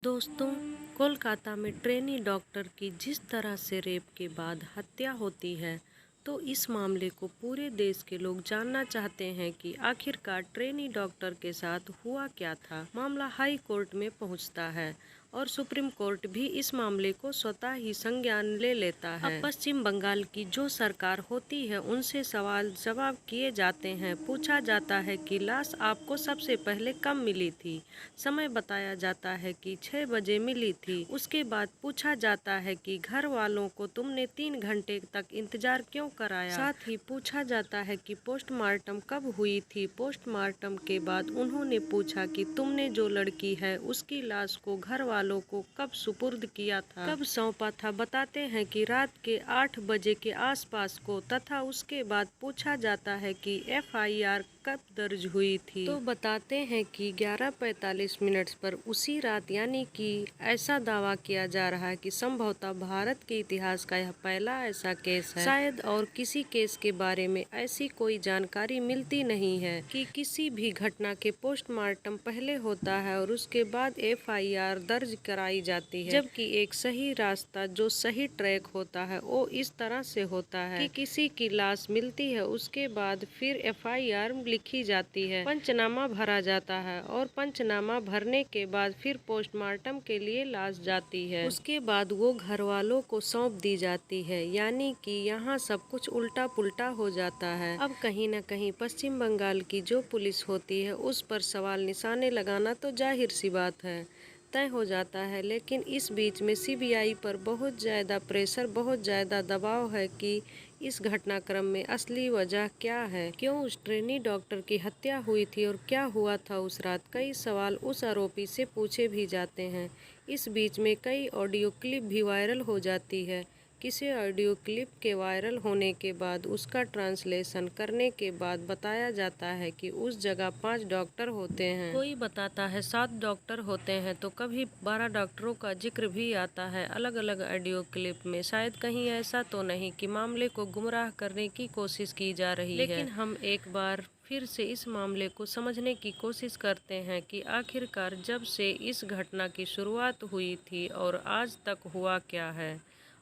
दोस्तों, कोलकाता में trainee doctor की जिस तरह से रेप के बाद हत्या होती है, तो इस मामले को पूरे देश के लोग जानना चाहते हैं कि आखिरकार ट्रेनी डॉक्टर के साथ हुआ क्या था। मामला हाई कोर्ट में पहुंचता है और सुप्रीम कोर्ट भी इस मामले को स्वतः ही संज्ञान ले लेता है। अब पश्चिम बंगाल की जो सरकार होती है उनसे सवाल जवाब किए जाते हैं। पूछा जाता है कि लाश आपको सबसे पहले कब मिली थी। समय बताया जाता है कि 6 बजे मिली थी। उसके बाद पूछा जाता है कि घर वालों को तुमने 3 घंटे तक इंतजार क्यों कराया। साथ ही पूछा जाता है कि पोस्टमार्टम कब हुई थी। पोस्टमार्टम के बाद उन्होंने पूछा कि तुमने जो लड़की है उसकी लाश को घर वालों को कब सुपुर्द किया था, कब सौंपा था। बताते हैं कि रात के 8 बजे के आसपास को, तथा उसके बाद पूछा जाता है कि FIR कब दर्ज हुई थी, तो बताते हैं कि 11:45 पर उसी रात, यानी कि ऐसा दावा किया जा रहा है कि संभवतः भारत के इतिहास का यह पहला ऐसा केस है। शायद और किसी केस के बारे में ऐसी कोई जानकारी मिलती नहीं है कि किसी भी घटना के पोस्टमार्टम पहले होता है और उसके बाद FIR दर्ज कराई जाती है, जबकि एक सही रास्ता, जो सही ट्रैक होता है, वो इस तरह से होता है कि किसी की लाश मिलती है, उसके बाद फिर FIR लिखी जाती है, पंचनामा भरा जाता है और पंचनामा भरने के बाद फिर पोस्टमार्टम के लिए लाश जाती है। उसके बाद वो घर वालों को सौंप दी जाती है। यानी कि यहाँ सब कुछ उल्टा पुल्टा हो जाता है। अब कहीं न कहीं पश्चिम बंगाल की जो पुलिस होती है उस पर सवाल निशाने लगाना तो जाहिर सी बात है, तय हो जाता है। लेकिन इस बीच में CBI पर बहुत ज़्यादा प्रेशर, बहुत ज़्यादा दबाव है कि इस घटनाक्रम में असली वजह क्या है, क्यों उस ट्रेनी डॉक्टर की हत्या हुई थी और क्या हुआ था उस रात। कई सवाल उस आरोपी से पूछे भी जाते हैं। इस बीच में कई ऑडियो क्लिप भी वायरल हो जाती है। किसी ऑडियो क्लिप के वायरल होने के बाद उसका ट्रांसलेशन करने के बाद बताया जाता है कि उस जगह 5 डॉक्टर होते हैं, कोई बताता है 7 डॉक्टर होते हैं, तो कभी 12 डॉक्टरों का जिक्र भी आता है अलग अलग ऑडियो क्लिप में। शायद कहीं ऐसा तो नहीं कि मामले को गुमराह करने की कोशिश की जा रही है। लेकिन हम एक बार फिर से इस मामले को समझने की कोशिश करते हैं कि आखिरकार जब से इस घटना की शुरुआत हुई थी और आज तक हुआ क्या है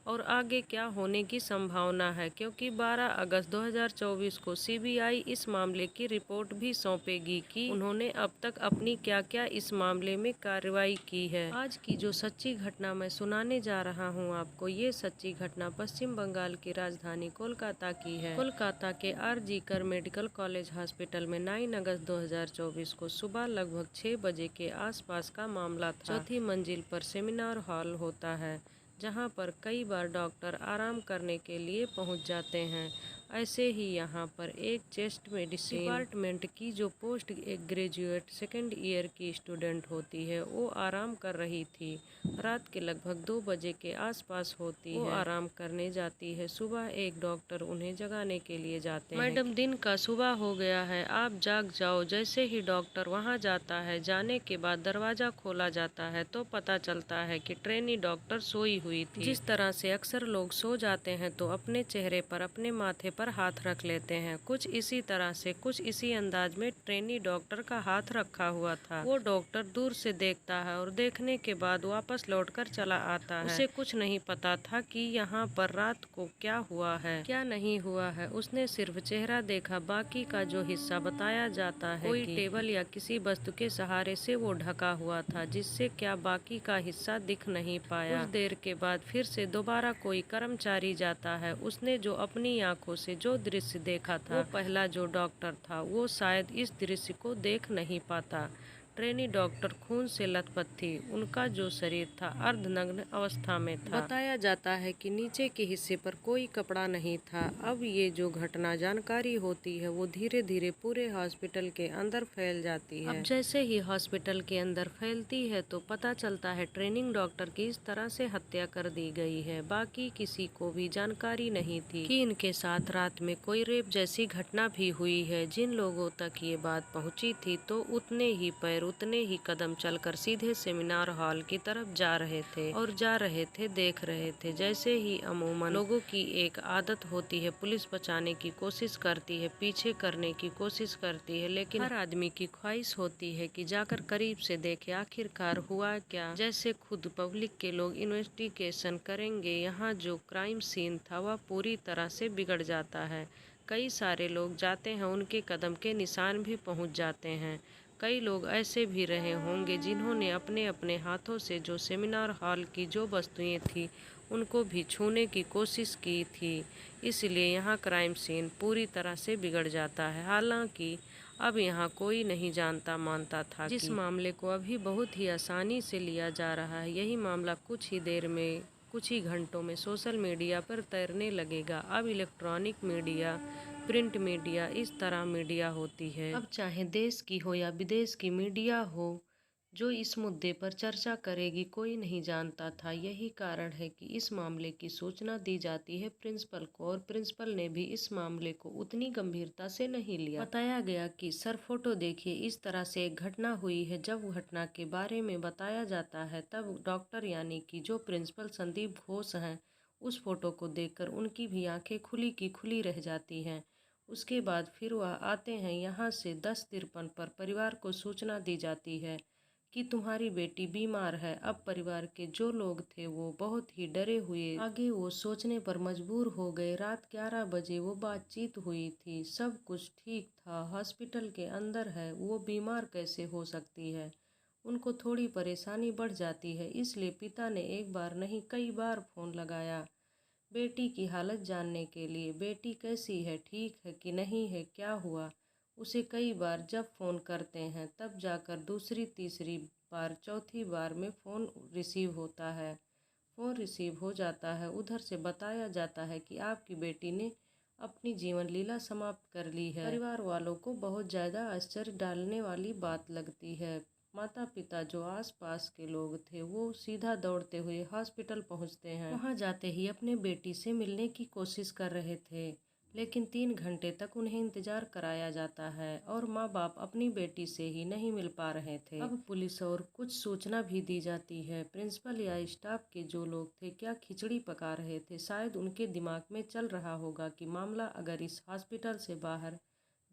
और आगे क्या होने की संभावना है, क्योंकि 12 अगस्त 2024 को CBI इस मामले की रिपोर्ट भी सौंपेगी कि उन्होंने अब तक अपनी क्या क्या इस मामले में कार्रवाई की है। आज की जो सच्ची घटना मैं सुनाने जा रहा हूं आपको, ये सच्ची घटना पश्चिम बंगाल की राजधानी कोलकाता की है। कोलकाता के RG कर मेडिकल कॉलेज हॉस्पिटल में 9 अगस्त 2024 को सुबह लगभग 6 बजे के आसपास का मामला था। चौथी मंजिल पर सेमिनार हॉल होता है, जहां पर कई बार डॉक्टर आराम करने के लिए पहुंच जाते हैं। ऐसे ही यहां पर एक चेस्ट मेडिसिन डिपार्टमेंट की जो पोस्ट ग्रेजुएट सेकेंड ईयर की स्टूडेंट होती है, वो आराम कर रही थी। रात के लगभग 2 बजे के आसपास होती है। वो आराम करने जाती है। सुबह एक डॉक्टर उन्हें जगाने के लिए जाते हैं। मैडम, दिन का सुबह हो गया है, आप जाग जाओ। जैसे ही डॉक्टर वहां जाता है, जाने के बाद दरवाजा खोला जाता है तो पता चलता है कि ट्रेनी डॉक्टर सोई हुई थी। जिस तरह से अक्सर लोग सो जाते हैं तो अपने चेहरे पर, अपने माथे पर हाथ रख लेते हैं, कुछ इसी तरह से, कुछ इसी अंदाज में ट्रेनी डॉक्टर का हाथ रखा हुआ था। वो डॉक्टर दूर से देखता है और देखने के बाद वापस लौटकर चला आता है। उसे कुछ नहीं पता था कि यहाँ पर रात को क्या हुआ है, क्या नहीं हुआ है। उसने सिर्फ चेहरा देखा, बाकी का जो हिस्सा बताया जाता है कोई टेबल या किसी वस्तु के सहारे से वो ढका हुआ था, जिससे क्या बाकी का हिस्सा दिख नहीं पाया। कुछ देर के बाद फिर से दोबारा कोई कर्मचारी जाता है। उसने जो अपनी आंखों से जो दृश्य देखा था, वो पहला जो डॉक्टर था वो शायद इस दृश्य को देख नहीं पाता। ट्रेनी डॉक्टर खून से लथपथ थी। उनका जो शरीर था अर्धनग्न अवस्था में था। बताया जाता है कि नीचे के हिस्से पर कोई कपड़ा नहीं था। अब ये जो घटना जानकारी होती है वो धीरे धीरे पूरे हॉस्पिटल के अंदर फैल जाती है। अब जैसे ही हॉस्पिटल के अंदर फैलती है तो पता चलता है ट्रेनिंग डॉक्टर की इस तरह से हत्या कर दी गई है। बाकी किसी को भी जानकारी नहीं थी कि इनके साथ रात में कोई रेप जैसी घटना भी हुई है। जिन लोगों तक ये बात पहुंची थी तो उतने ही पैरों उतने ही कदम चलकर सीधे सेमिनार हॉल की तरफ जा रहे थे देख रहे थे। जैसे ही अमूमन लोगों की एक आदत होती है, पुलिस बचाने की कोशिश करती है, पीछे करने की कोशिश करती है, लेकिन हर आदमी की ख्वाहिश होती है कि जाकर करीब से देखे आखिरकार हुआ क्या। जैसे खुद पब्लिक के लोग इन्वेस्टिगेशन करेंगे, यहाँ जो क्राइम सीन था वह पूरी तरह से बिगड़ जाता है। कई सारे लोग जाते हैं, उनके कदम के निशान भी पहुंच जाते हैं। कई लोग ऐसे भी रहे होंगे जिन्होंने अपने अपने हाथों से जो सेमिनार हॉल की जो वस्तुएं थी उनको भी छूने की कोशिश की थी। इसलिए यहाँ क्राइम सीन पूरी तरह से बिगड़ जाता है। हालांकि अब यहाँ कोई नहीं जानता मानता था जिस मामले को अभी बहुत ही आसानी से लिया जा रहा है, यही मामला कुछ ही घंटों में सोशल मीडिया पर तैरने लगेगा। अब इलेक्ट्रॉनिक मीडिया, प्रिंट मीडिया, इस तरह मीडिया होती है। अब चाहे देश की हो या विदेश की मीडिया हो, जो इस मुद्दे पर चर्चा करेगी कोई नहीं जानता था। यही कारण है कि इस मामले की सूचना दी जाती है प्रिंसिपल को, और प्रिंसिपल ने भी इस मामले को उतनी गंभीरता से नहीं लिया। बताया गया कि सर फोटो देखिए, इस तरह से एक घटना हुई है। जब घटना के बारे में बताया जाता है तब डॉक्टर यानी कि जो प्रिंसिपल संदीप घोष हैं, उस फोटो को देखकर उनकी भी आंखें खुली की खुली रह जाती हैं। उसके बाद फिर वह आते हैं। यहाँ से 10:53 पर परिवार को सूचना दी जाती है कि तुम्हारी बेटी बीमार है। अब परिवार के जो लोग थे वो बहुत ही डरे हुए आगे वो सोचने पर मजबूर हो गए। रात 11 बजे वो बातचीत हुई थी, सब कुछ ठीक था, हॉस्पिटल के अंदर है, वो बीमार कैसे हो सकती है। उनको थोड़ी परेशानी बढ़ जाती है, इसलिए पिता ने एक बार नहीं कई बार फ़ोन लगाया बेटी की हालत जानने के लिए। बेटी कैसी है, ठीक है कि नहीं है, क्या हुआ। उसे कई बार जब फ़ोन करते हैं तब जाकर दूसरी तीसरी बार चौथी बार में फ़ोन रिसीव होता है। फ़ोन रिसीव हो जाता है, उधर से बताया जाता है कि आपकी बेटी ने अपनी जीवन लीला समाप्त कर ली है। परिवार वालों को बहुत ज़्यादा आश्चर्य डालने वाली बात लगती है। माता पिता जो आसपास के लोग थे वो सीधा दौड़ते हुए हॉस्पिटल पहुंचते हैं। वहां जाते ही अपने बेटी से मिलने की कोशिश कर रहे थे, लेकिन 3 घंटे तक उन्हें इंतजार कराया जाता है और माँ बाप अपनी बेटी से ही नहीं मिल पा रहे थे। अब पुलिस और कुछ सूचना भी दी जाती है। प्रिंसिपल या स्टाफ के जो लोग थे क्या खिचड़ी पका रहे थे। शायद उनके दिमाग में चल रहा होगा कि मामला अगर इस हॉस्पिटल से बाहर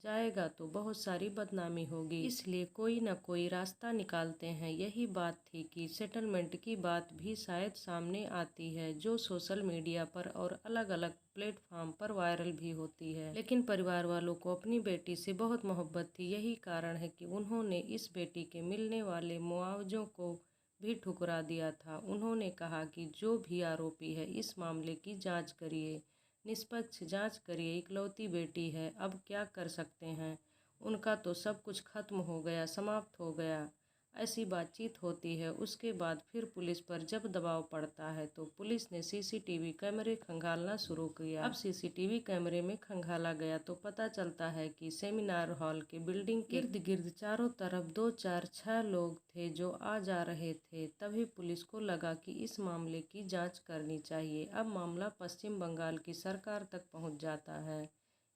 जाएगा तो बहुत सारी बदनामी होगी, इसलिए कोई न कोई रास्ता निकालते हैं। यही बात थी कि सेटलमेंट की बात भी शायद सामने आती है, जो सोशल मीडिया पर और अलग अलग प्लेटफॉर्म पर वायरल भी होती है। लेकिन परिवार वालों को अपनी बेटी से बहुत मोहब्बत थी, यही कारण है कि उन्होंने इस बेटी के मिलने वाले मुआवजों को भी ठुकरा दिया था। उन्होंने कहा कि जो भी आरोपी है इस मामले की जाँच करिए, निष्पक्ष जांच करिए, इकलौती बेटी है, अब क्या कर सकते हैं, उनका तो सब कुछ खत्म हो गया, समाप्त हो गया। ऐसी बातचीत होती है। उसके बाद फिर पुलिस पर जब दबाव पड़ता है तो पुलिस ने सीसीटीवी कैमरे खंगालना शुरू किया। अब सीसीटीवी कैमरे में खंगाला गया तो पता चलता है कि सेमिनार हॉल के बिल्डिंग के इर्द गिर्द चारों तरफ 2 4 6 लोग थे जो आ जा रहे थे। तभी पुलिस को लगा कि इस मामले की जांच करनी चाहिए। अब मामला पश्चिम बंगाल की सरकार तक पहुंच जाता है।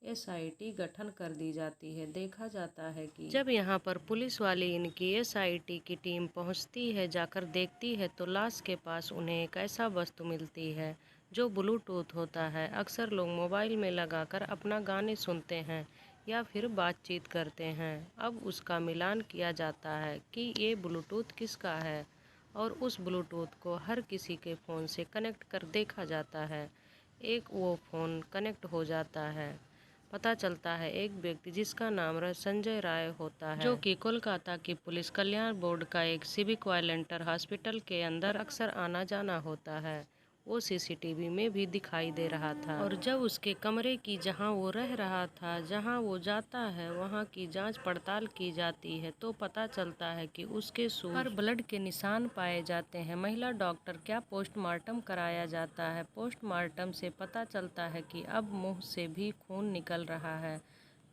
एसआईटी गठन कर दी जाती है। देखा जाता है कि जब यहाँ पर पुलिस वाली इनकी एसआईटी की टीम पहुँचती है, जाकर देखती है तो लाश के पास उन्हें एक ऐसा वस्तु मिलती है जो ब्लूटूथ होता है। अक्सर लोग मोबाइल में लगाकर अपना गाने सुनते हैं या फिर बातचीत करते हैं। अब उसका मिलान किया जाता है कि ये ब्लूटूथ किसका है और उस ब्लूटूथ को हर किसी के फ़ोन से कनेक्ट कर देखा जाता है। एक वो फ़ोन कनेक्ट हो जाता है। पता चलता है एक व्यक्ति जिसका नाम संजय राय होता है, जो कि कोलकाता की पुलिस कल्याण बोर्ड का एक सिविक वॉलंटियर हॉस्पिटल के अंदर अक्सर आना जाना होता है। वो सीसीटीवी में भी दिखाई दे रहा था, और जब उसके कमरे की जहां वो रह रहा था, जहां वो जाता है, वहां की जांच पड़ताल की जाती है तो पता चलता है कि उसके शूज पर ब्लड के निशान पाए जाते हैं। महिला डॉक्टर क्या पोस्टमार्टम कराया जाता है। पोस्टमार्टम से पता चलता है कि अब मुंह से भी खून निकल रहा है,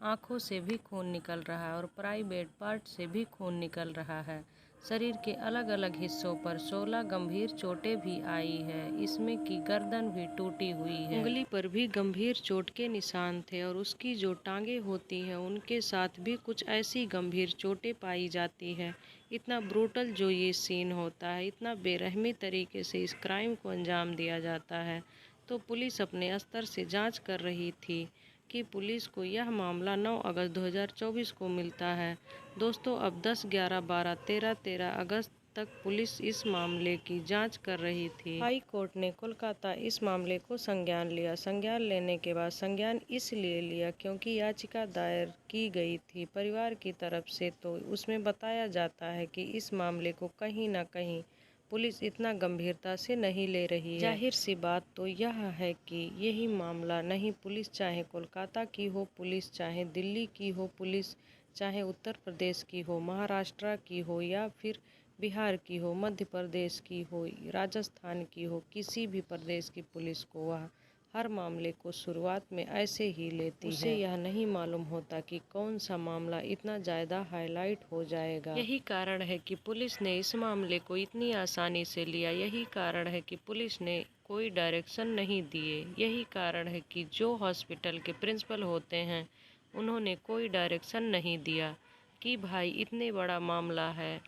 आँखों से भी खून निकल रहा है और प्राइवेट पार्ट से भी खून निकल रहा है। शरीर के अलग अलग हिस्सों पर 16 गंभीर चोटें भी आई है, इसमें की गर्दन भी टूटी हुई है। उंगली पर भी गंभीर चोट के निशान थे और उसकी जो टांगे होती हैं उनके साथ भी कुछ ऐसी गंभीर चोटें पाई जाती है। इतना ब्रूटल जो ये सीन होता है, इतना बेरहमी तरीके से इस क्राइम को अंजाम दिया जाता है। तो पुलिस अपने स्तर से जांच कर रही थी कि पुलिस को यह मामला 9 अगस्त 2024 को मिलता है। दोस्तों, अब 10, 11, 12, 13 अगस्त तक पुलिस इस मामले की जांच कर रही थी। हाई कोर्ट ने कोलकाता इस मामले को संज्ञान लिया। संज्ञान लेने के बाद संज्ञान इसलिए लिया क्योंकि याचिका दायर की गई थी परिवार की तरफ से, तो उसमें बताया जाता है कि इस मामले को कहीं ना कहीं पुलिस इतना गंभीरता से नहीं ले रही है। जाहिर सी बात तो यह है कि यही मामला नहीं पुलिस, चाहे कोलकाता की हो पुलिस, चाहे दिल्ली की हो पुलिस, चाहे उत्तर प्रदेश की हो, महाराष्ट्र की हो या फिर बिहार की हो, मध्य प्रदेश की हो, राजस्थान की हो, किसी भी प्रदेश की पुलिस को वह हर मामले को शुरुआत में ऐसे ही लेती है। उसे यह नहीं मालूम होता कि कौन सा मामला इतना ज़्यादा हाईलाइट हो जाएगा। यही कारण है कि पुलिस ने इस मामले को इतनी आसानी से लिया। यही कारण है कि पुलिस ने कोई डायरेक्शन नहीं दिए। यही कारण है कि जो हॉस्पिटल के प्रिंसिपल होते हैं उन्होंने कोई डायरेक्शन नहीं दिया कि भाई इतने बड़ा मामला है,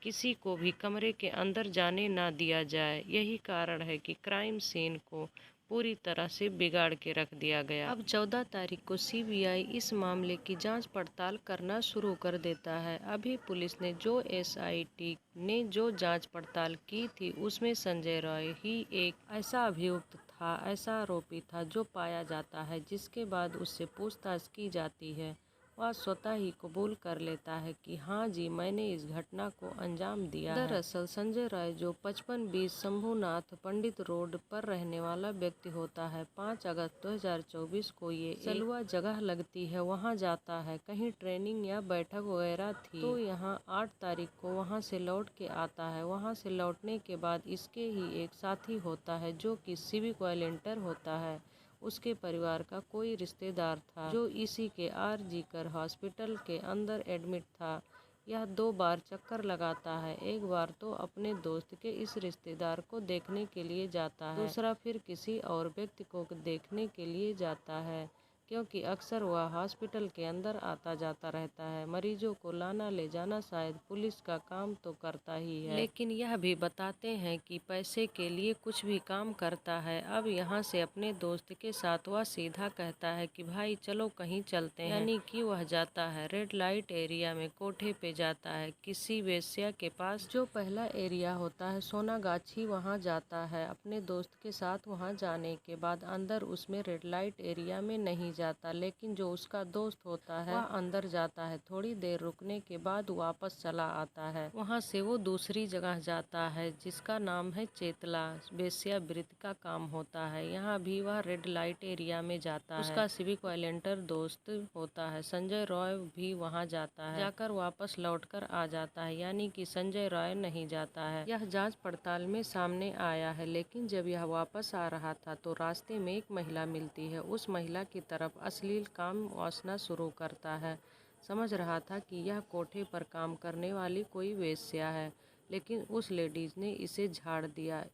किसी को भी कमरे के अंदर जाने ना दिया जाए। यही कारण है कि क्राइम सीन को पूरी तरह से बिगाड़ के रख दिया गया। अब 14 तारीख को सीबीआई इस मामले की जांच पड़ताल करना शुरू कर देता है। अभी पुलिस ने जो एसआईटी ने जो जांच पड़ताल की थी उसमें संजय रॉय ही एक ऐसा अभियुक्त था, ऐसा आरोपी था जो पाया जाता है, जिसके बाद उससे पूछताछ की जाती है। वह स्वतः ही कबूल कर लेता है कि हाँ जी, मैंने इस घटना को अंजाम दिया है। दरअसल संजय राय जो 5520 शंभुनाथ पंडित रोड पर रहने वाला व्यक्ति होता है, 5 अगस्त 2024 को ये सलुआ जगह लगती है, वहाँ जाता है। कहीं ट्रेनिंग या बैठक वगैरह थी तो यहाँ 8 तारीख को वहाँ से लौट के आता है। वहाँ से लौटने के बाद इसके ही एक साथी होता है जो कि सिविक वॉलंटियर होता है। उसके परिवार का कोई रिश्तेदार था जो इसी के आरजीकर हॉस्पिटल के अंदर एडमिट था। यह 2 बार चक्कर लगाता है। एक बार तो अपने दोस्त के इस रिश्तेदार को देखने के लिए जाता है, दूसरा फिर किसी और व्यक्ति को देखने के लिए जाता है, क्योंकि अक्सर वह हॉस्पिटल के अंदर आता जाता रहता है। मरीजों को लाना ले जाना शायद पुलिस का काम तो करता ही है, लेकिन यह भी बताते हैं कि पैसे के लिए कुछ भी काम करता है। अब यहाँ से अपने दोस्त के साथ वह सीधा कहता है कि भाई चलो कहीं चलते हैं, यानी कि वह जाता है रेड लाइट एरिया में, कोठे पे जाता है किसी वेश्या के पास। जो पहला एरिया होता है सोनागाछी, वहाँ जाता है अपने दोस्त के साथ। वहाँ जाने के बाद अंदर उसमें रेड लाइट एरिया में नहीं जाता, लेकिन जो उसका दोस्त होता है वह अंदर जाता है। थोड़ी देर रुकने के बाद वापस चला आता है। वहाँ से वो दूसरी जगह जाता है जिसका नाम है चेतला, वेश्यावृत्ति का काम होता है। यहाँ भी वह रेड लाइट एरिया में जाता है। उसका सिविक वॉलंटियर दोस्त होता है संजय रॉय भी वहाँ जाता है, जाकर वापस लौटकर आ जाता है, यानी कि संजय रॉय नहीं जाता है। यह जांच पड़ताल में सामने आया है। लेकिन जब यह वापस आ रहा था तो रास्ते में एक महिला मिलती है। उस महिला की तरफ अश्लील काम वासना शुरू करता है। समझ रहा था कि यह कोठे पर काम करने वाली कोई वेश्या है, लेकिन उस लेडीज ने इसे झाड़ दिया,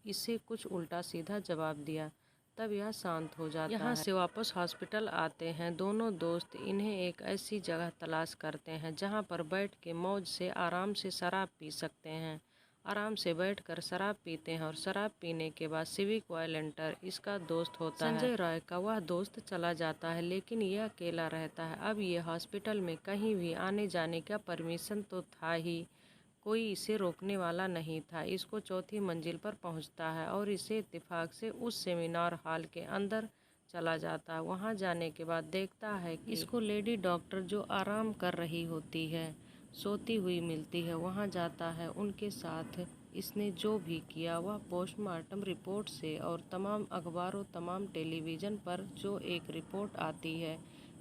इसे कुछ उल्टा सीधा जवाब दिया। तब यह शांत हो जाता है। यहाँ से वापस हॉस्पिटल आते हैं दोनों दोस्त। इन्हें एक ऐसी जगह तलाश करते हैं जहाँ पर बैठ के मौज से आराम से शराब पी सकते हैं। आराम से बैठकर शराब पीते हैं और शराब पीने के बाद सिविक वॉलंटियर इसका दोस्त होता है संजय रॉय का, वह दोस्त चला जाता है, लेकिन यह अकेला रहता है। अब ये हॉस्पिटल में कहीं भी आने जाने का परमिशन तो था ही, कोई इसे रोकने वाला नहीं था। इसको चौथी मंजिल पर पहुंचता है और इसे इत्तेफाक से उस सेमिनार हॉल के अंदर चला जाता है। वहां जाने के बाद देखता है कि इसको लेडी डॉक्टर जो आराम कर रही होती है, सोती हुई मिलती है। वहां जाता है, उनके साथ इसने जो भी किया वह पोस्टमार्टम रिपोर्ट से और तमाम अखबारों, तमाम टेलीविज़न पर जो एक रिपोर्ट आती है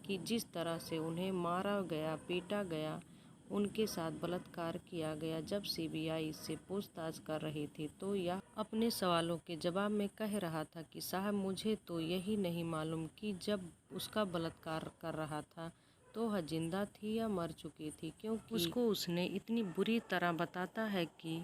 कि जिस तरह से उन्हें मारा गया, पीटा गया, उनके साथ बलात्कार किया गया। जब सीबीआई इससे पूछताछ कर रही थी तो यह अपने सवालों के जवाब में कह रहा था कि साहब मुझे तो यही नहीं मालूम कि जब उसका बलात्कार कर रहा था तो वह जिंदा थी या मर चुकी थी, क्योंकि उसको उसने इतनी बुरी तरह बताता है कि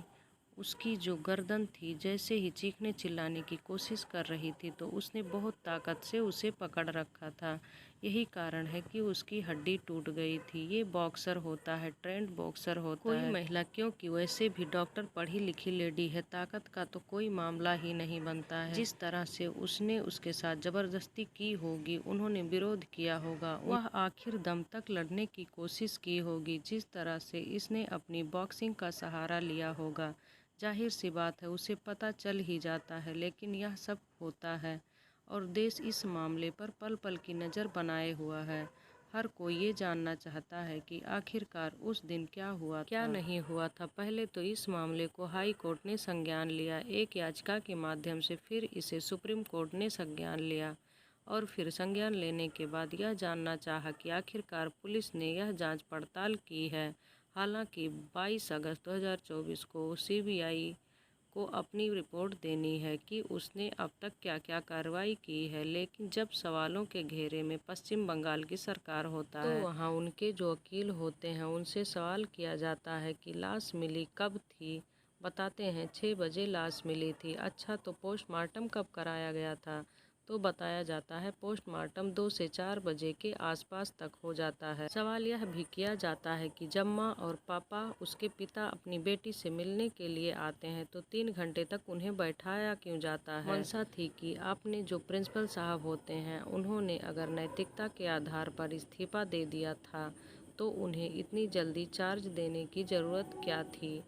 उसकी जो गर्दन थी जैसे ही चीखने चिल्लाने की कोशिश कर रही थी तो उसने बहुत ताकत से उसे पकड़ रखा था। यही कारण है कि उसकी हड्डी टूट गई थी। ये बॉक्सर होता है, ट्रेंड बॉक्सर होता है। कोई महिला, क्योंकि वैसे भी डॉक्टर पढ़ी लिखी लेडी है, ताकत का तो कोई मामला ही नहीं बनता है। जिस तरह से उसने उसके साथ जबरदस्ती की होगी, उन्होंने विरोध किया होगा, वह आखिर दम तक लड़ने की कोशिश की होगी, जिस तरह से इसने अपनी बॉक्सिंग का सहारा लिया होगा, जाहिर सी बात है उसे पता चल ही जाता है। लेकिन यह सब होता है और देश इस मामले पर पल पल की नज़र बनाए हुआ है। हर कोई ये जानना चाहता है कि आखिरकार उस दिन क्या हुआ, क्या नहीं हुआ था। पहले तो इस मामले को हाई कोर्ट ने संज्ञान लिया, एक याचिका के माध्यम से, फिर इसे सुप्रीम कोर्ट ने संज्ञान लिया और फिर संज्ञान लेने के बाद यह जानना चाहा कि आखिरकार पुलिस ने यह जांच पड़ताल की है। हालांकि 22 अगस्त 2024 को सीबीआई को अपनी रिपोर्ट देनी है कि उसने अब तक क्या क्या कार्रवाई की है। लेकिन जब सवालों के घेरे में पश्चिम बंगाल की सरकार होता है तो वहाँ उनके जो वकील होते हैं उनसे सवाल किया जाता है कि लाश मिली कब थी। बताते हैं 6 बजे लाश मिली थी। अच्छा, तो पोस्टमार्टम कब कराया गया था? तो बताया जाता है पोस्टमार्टम 2 से 4 बजे के आसपास तक हो जाता है। सवाल यह भी किया जाता है कि जब माँ और पापा, उसके पिता, अपनी बेटी से मिलने के लिए आते हैं तो 3 घंटे तक उन्हें बैठाया क्यों जाता है? मंशा थी कि आपने जो प्रिंसिपल साहब होते हैं उन्होंने अगर नैतिकता के आधार पर इस्तीफा दे दिया था तो उन्हें इतनी जल्दी चार्ज देने की ज़रूरत क्या थी?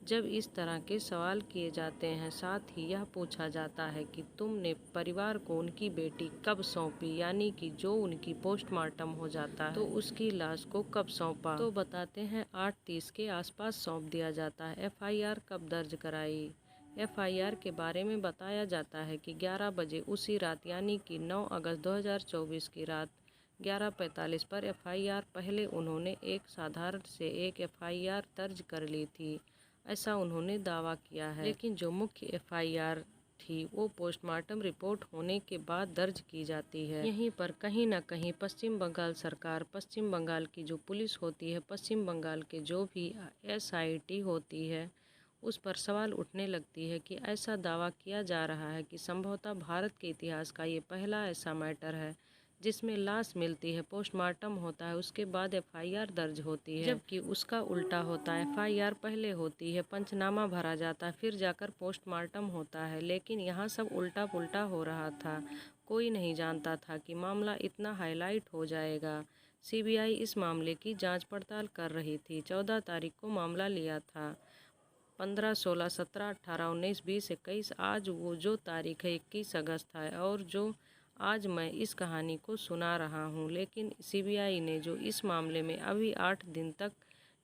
जब इस तरह के सवाल किए जाते हैं, साथ ही यह पूछा जाता है कि तुमने परिवार को उनकी बेटी कब सौंपी, यानी कि जो उनकी पोस्टमार्टम हो जाता है तो उसकी लाश को कब सौंपा? तो बताते हैं 8:30 के आसपास सौंप दिया जाता है। एफआईआर कब दर्ज कराई? एफआईआर के बारे में बताया जाता है कि 11 बजे उसी रात, यानी कि 9 अगस्त 2024 की रात 11:45 पर एफआईआर, पहले उन्होंने एक साधारण से एक एफआईआर दर्ज कर ली थी, ऐसा उन्होंने दावा किया है। लेकिन जो मुख्य एफआईआर थी वो पोस्टमार्टम रिपोर्ट होने के बाद दर्ज की जाती है। यहीं पर कहीं ना कहीं पश्चिम बंगाल सरकार, पश्चिम बंगाल की जो पुलिस होती है, पश्चिम बंगाल के जो भी एसआईटी होती है, उस पर सवाल उठने लगती है कि ऐसा दावा किया जा रहा है कि संभवतः भारत के इतिहास का ये पहला ऐसा मैटर है जिसमें लाश मिलती है, पोस्टमार्टम होता है, उसके बाद एफआईआर दर्ज होती है, जबकि उसका उल्टा होता है। एफआईआर पहले होती है, पंचनामा भरा जाता है, फिर जाकर पोस्टमार्टम होता है। लेकिन यहाँ सब उल्टा पुल्टा हो रहा था। कोई नहीं जानता था कि मामला इतना हाईलाइट हो जाएगा। सीबीआई इस मामले की जांच पड़ताल कर रही थी। 14 तारीख को मामला लिया था। 15, 16, 17, 18, 19, 20, 21, आज वो जो तारीख है 21 अगस्त है और जो आज मैं इस कहानी को सुना रहा हूँ। लेकिन सीबीआई ने जो इस मामले में अभी 8 दिन तक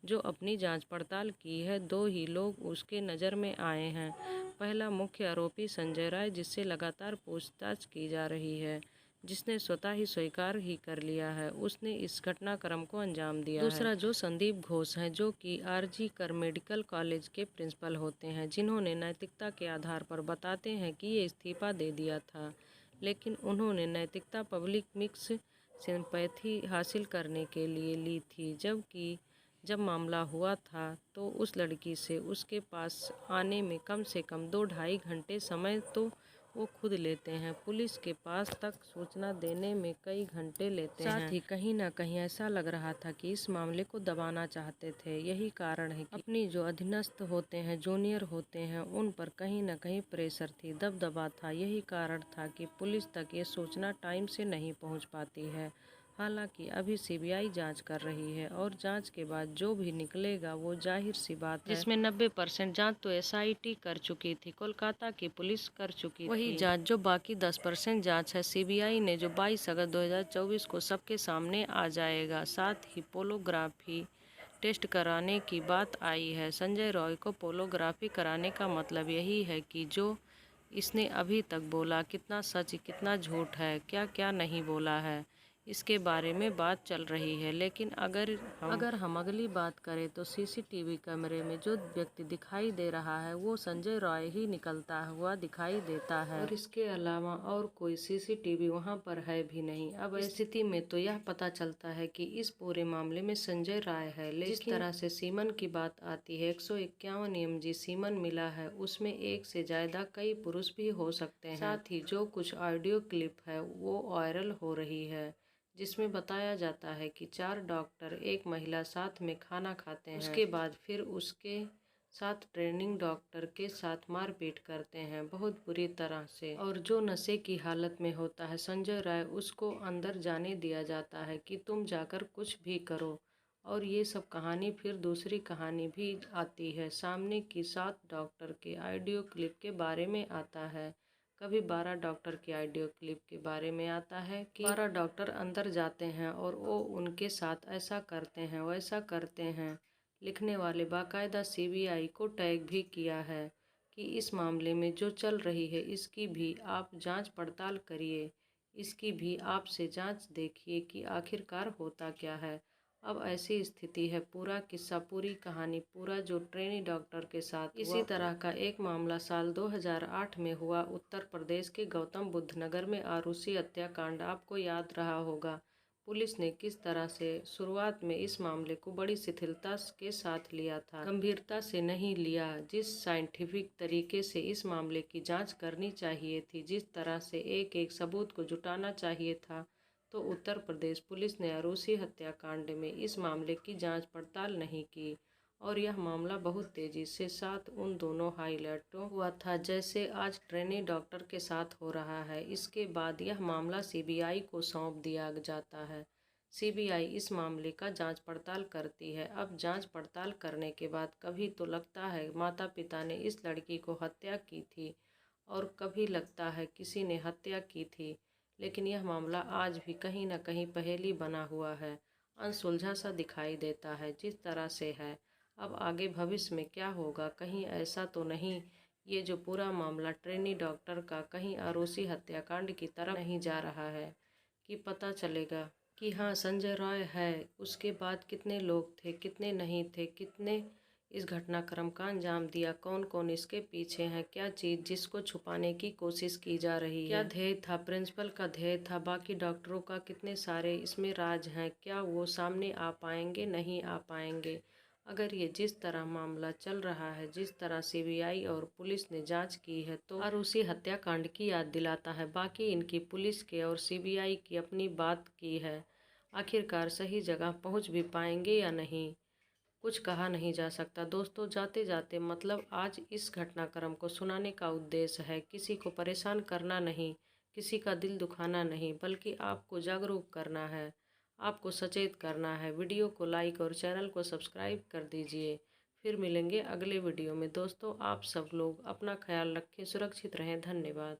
जो अपनी जांच पड़ताल की है, 2 ही लोग उसके नज़र में आए हैं। पहला मुख्य आरोपी संजय राय, जिससे लगातार पूछताछ की जा रही है, जिसने स्वतः ही स्वीकार ही कर लिया है उसने इस घटनाक्रम को अंजाम दिया है। दूसरा जो संदीप घोष हैं, जो कि आरजी कर मेडिकल कॉलेज के प्रिंसिपल होते हैं, जिन्होंने नैतिकता के आधार पर बताते हैं कि ये इस्तीफा दे दिया था, लेकिन उन्होंने नैतिकता पब्लिक मिक्स सिंपैथी हासिल करने के लिए ली थी। जबकि जब मामला हुआ था तो उस लड़की से उसके पास आने में कम से कम 2-2.5 घंटे समय तो वो खुद लेते हैं, पुलिस के पास तक सूचना देने में कई घंटे लेते हैं। साथ ही कहीं ना कहीं ऐसा लग रहा था कि इस मामले को दबाना चाहते थे। यही कारण है कि अपनी जो अधीनस्थ होते हैं, जूनियर होते हैं, उन पर कहीं ना कहीं प्रेशर थी, दबदबा था। यही कारण था कि पुलिस तक ये सूचना टाइम से नहीं पहुंच पाती है। हालांकि अभी सीबीआई जांच कर रही है और जांच के बाद जो भी निकलेगा वो जाहिर सी बात है, जिसमें 90% जांच तो एसआईटी कर चुकी थी, कोलकाता की पुलिस कर चुकी थी। वही जांच जो बाकी 10% जांच है सीबीआई ने, जो 22 अगस्त 2024 को सबके सामने आ जाएगा। साथ ही पोलोग्राफी टेस्ट कराने की बात आई है। संजय रॉय को पोलोग्राफी कराने का मतलब यही है कि जो इसने अभी तक बोला, कितना सच कितना झूठ है, क्या क्या नहीं बोला है, इसके बारे में बात चल रही है। लेकिन अगर हम अगली बात करें तो सीसीटीवी कैमरे में जो व्यक्ति दिखाई दे रहा है वो संजय रॉय ही निकलता हुआ दिखाई देता है और इसके अलावा और कोई सीसीटीवी वहां पर है भी नहीं। अब इस स्थिति में तो यह पता चलता है कि इस पूरे मामले में संजय रॉय है। लेकिन जिस तरह से सीमन की बात आती है, 151 mg सीमन मिला है, उसमें एक से ज्यादा कई पुरुष भी हो सकते हैं। साथ ही जो कुछ ऑडियो क्लिप है वो वायरल हो रही है, जिसमें बताया जाता है कि 4 डॉक्टर एक महिला साथ में खाना खाते हैं, उसके बाद फिर उसके साथ ट्रेनिंग डॉक्टर के साथ मारपीट करते हैं बहुत बुरी तरह से। और जो नशे की हालत में होता है संजय राय, उसको अंदर जाने दिया जाता है कि तुम जाकर कुछ भी करो। और ये सब कहानी फिर दूसरी कहानी भी आती है सामने की 7 डॉक्टर के ऑडियो क्लिप के बारे में आता है। कभी 12 डॉक्टर की ऑडियो क्लिप के बारे में आता है कि 12 डॉक्टर अंदर जाते हैं और वो उनके साथ ऐसा करते हैं वैसा करते हैं। लिखने वाले बाकायदा सीबीआई को टैग भी किया है कि इस मामले में जो चल रही है इसकी भी आप जांच पड़ताल करिए, इसकी भी आपसे जांच देखिए कि आखिरकार होता क्या है। अब ऐसी स्थिति है, पूरा किस्सा, पूरी कहानी, पूरा जो ट्रेनी डॉक्टर के साथ इसी तरह का एक मामला साल 2008 में हुआ उत्तर प्रदेश के गौतम बुद्ध नगर में आरुषि हत्याकांड। आपको याद रहा होगा पुलिस ने किस तरह से शुरुआत में इस मामले को बड़ी शिथिलता के साथ लिया था, गंभीरता से नहीं लिया। जिस साइंटिफिक तरीके से इस मामले की जांच करनी चाहिए थी, जिस तरह से एक एक सबूत को जुटाना चाहिए था, तो उत्तर प्रदेश पुलिस ने आरुषि हत्याकांड में इस मामले की जांच पड़ताल नहीं की और यह मामला बहुत तेजी से साथ उन दोनों हाईलाइटों हुआ था जैसे आज ट्रेनी डॉक्टर के साथ हो रहा है। इसके बाद यह मामला सीबीआई को सौंप दिया जाता है। सीबीआई इस मामले का जांच पड़ताल करती है। अब जांच पड़ताल करने के बाद कभी तो लगता है माता पिता ने इस लड़की को हत्या की थी और कभी लगता है किसी ने हत्या की थी, लेकिन यह मामला आज भी कहीं न कहीं पहेली बना हुआ है, अनसुलझा सा दिखाई देता है जिस तरह से है। अब आगे भविष्य में क्या होगा, कहीं ऐसा तो नहीं ये जो पूरा मामला ट्रेनी डॉक्टर का कहीं आरुषि हत्याकांड की तरफ नहीं जा रहा है कि पता चलेगा कि हाँ संजय रॉय है, उसके बाद कितने लोग थे, कितने नहीं थे, कितने इस घटनाक्रम का अंजाम दिया, कौन कौन इसके पीछे हैं, क्या चीज़ जिसको छुपाने की कोशिश की जा रही है, क्या ध्येय था, प्रिंसिपल का ध्येय था, बाकी डॉक्टरों का कितने सारे इसमें राज हैं, क्या वो सामने आ पाएंगे, नहीं आ पाएंगे। अगर ये जिस तरह मामला चल रहा है, जिस तरह सीबीआई और पुलिस ने जांच की है, तो आरुषि हत्याकांड की याद दिलाता है। बाकी इनकी पुलिस के और सीबीआई की अपनी बात की है, आखिरकार सही जगह पहुंच भी पाएंगे या नहीं, कुछ कहा नहीं जा सकता। दोस्तों जाते जाते मतलब आज इस घटनाक्रम को सुनाने का उद्देश्य है किसी को परेशान करना नहीं, किसी का दिल दुखाना नहीं, बल्कि आपको जागरूक करना है, आपको सचेत करना है। वीडियो को लाइक और चैनल को सब्सक्राइब कर दीजिए। फिर मिलेंगे अगले वीडियो में। दोस्तों आप सब लोग अपना ख्याल रखें, सुरक्षित रहें। धन्यवाद।